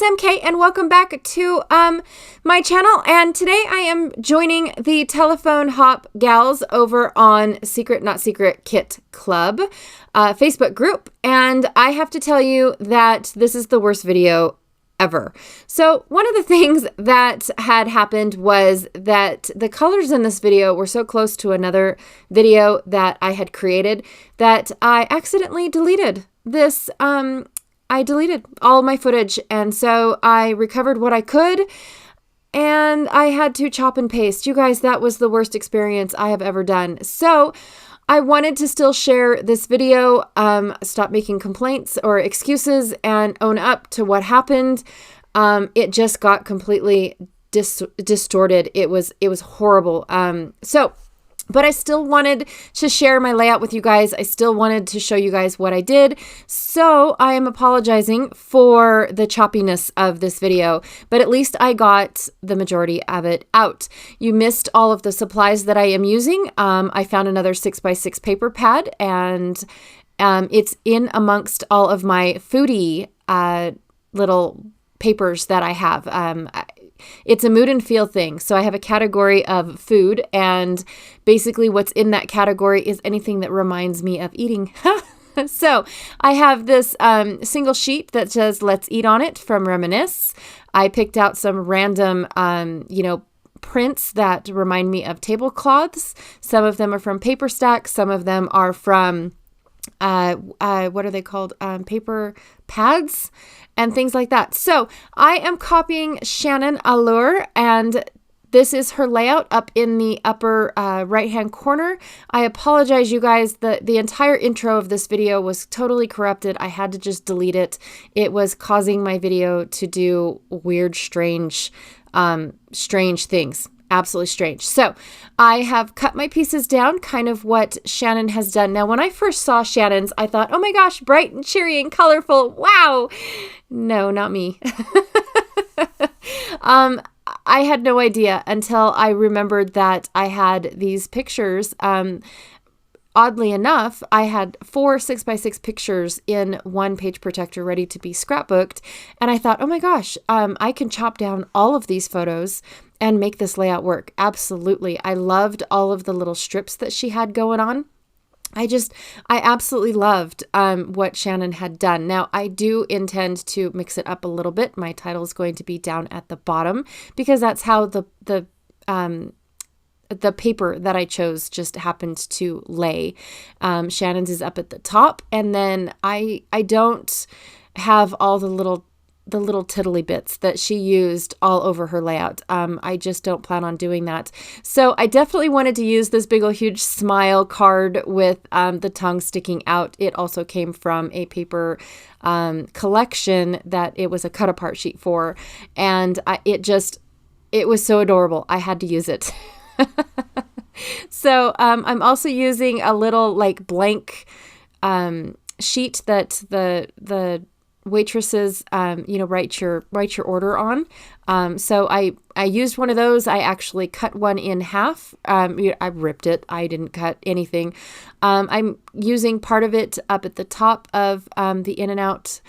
it's MK and welcome back to my channel, and today I am joining the Telephone Hop gals over on Secret Not Secret Kit Club Facebook group, and I have to tell you that this is the worst video ever. So one of the things that had happened was that the colors in this video were so close to another video that I had created that I accidentally deleted this. I deleted all my footage, and so I recovered what I could, and I had to chop and paste. You guys, that was the worst experience I have ever done. So I wanted to still share this video, stop making complaints or excuses, and own up to what happened. It just got completely distorted. It was horrible. But I still wanted to share my layout with you guys. I still wanted to show you guys what I did. So I am apologizing for the choppiness of this video, but at least I got the majority of it out. You missed all of the supplies that I am using. I found another 6x6 paper pad, and it's in amongst all of my foodie little papers that I have. It's a mood and feel thing. So I have a category of food, and basically what's in that category is anything that reminds me of eating. So I have this single sheet that says "Let's Eat" on it from Reminisce. I picked out some random, prints that remind me of tablecloths. Some of them are from Paper Stack. Some of them are from what are they called? Paper pads and things like that. So I am copying Shannon Allure, and this is her layout up in the upper right-hand corner. I apologize, you guys. The entire intro of this video was totally corrupted. I had to just delete it. It was causing my video to do weird, strange things. Absolutely strange. So I have cut my pieces down, kind of what Shannon has done. Now, when I first saw Shannon's, I thought, oh my gosh, bright and cheery and colorful. Wow. No, not me. I had no idea until I remembered that I had these pictures. Oddly enough, I had 4 6x6 pictures in one page protector ready to be scrapbooked. And I thought, oh my gosh, I can chop down all of these photos and make this layout work. Absolutely. I loved all of the little strips that she had going on. I absolutely loved what Shannon had done. Now, I do intend to mix it up a little bit. My title is going to be down at the bottom because that's how the paper that I chose just happened to lay. Shannon's is up at the top, and then I don't have all the little tiddly bits that she used all over her layout. I just don't plan on doing that. So I definitely wanted to use this big old huge smile card with the tongue sticking out. It also came from a paper collection that it was a cut apart sheet for, and it was so adorable. I had to use it. So I'm also using a little like blank sheet that the waitresses write your order on. So I used one of those. I actually cut one in half. I ripped it. I didn't cut anything. I'm using part of it up at the top of the In-N-Out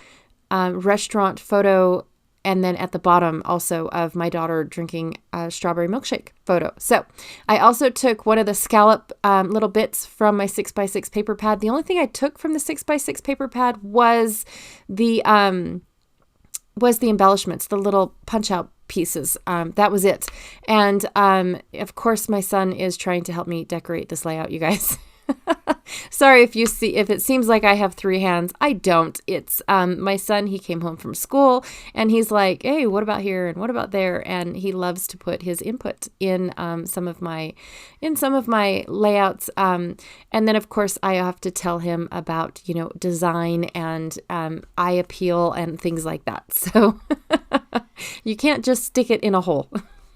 restaurant photo, and then at the bottom also of my daughter drinking a strawberry milkshake photo. So I also took one of the scallop little bits from my 6x6 paper pad. The only thing I took from the 6x6 paper pad was the embellishments, the little punch out pieces. That was it. And of course my son is trying to help me decorate this layout, you guys. Sorry if it seems like I have 3 hands. I don't. It's my son. He came home from school and he's like, hey, what about here and what about there? And he loves to put his input in some of my layouts. And then of course I have to tell him about design and eye appeal and things like that. So you can't just stick it in a hole.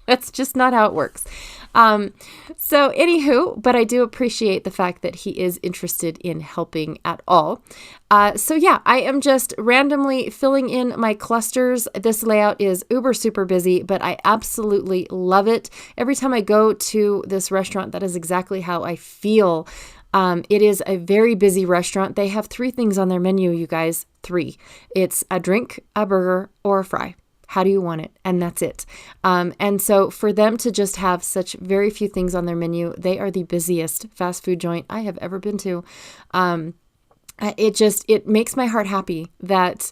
That's just not how it works. So anywho, but I do appreciate the fact that he is interested in helping at all. So yeah, I am just randomly filling in my clusters. This layout is uber super busy, but I absolutely love it. Every time I go to this restaurant, that is exactly how I feel. It is a very busy restaurant. They have 3 things on their menu, you guys. 3. It's a drink, a burger, or a fry. How do you want it? And that's it. And so for them to just have such very few things on their menu, they are the busiest fast food joint I have ever been to. It makes my heart happy that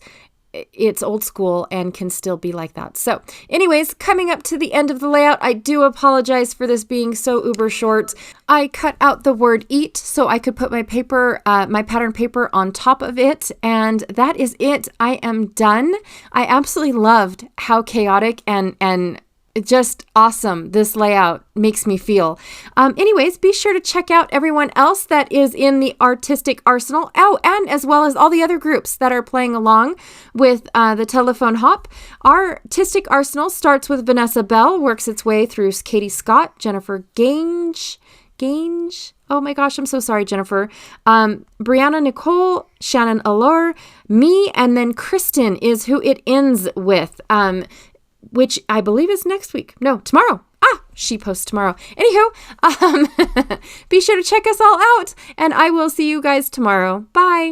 it's old school and can still be like that. So anyways, coming up to the end of the layout, I do apologize for this being so uber short. I cut out the word eat so I could put my paper, my pattern paper on top of it. And that is it. I am done. I absolutely loved how chaotic and just awesome this layout makes me feel. Anyways, be sure to check out everyone else that is in the artistic arsenal. Oh, and as well as all the other groups that are playing along with the telephone hop. Our artistic arsenal starts with Vanessa Bell, works its way through Katie Scott, Jennifer Gange. Oh my gosh, I'm so sorry, Jennifer. Brianna Nicole, Shannon Allure, me, and then Kristen is who it ends with. Which I believe is next week. No, tomorrow. She posts tomorrow. Anywho, be sure to check us all out, and I will see you guys tomorrow. Bye.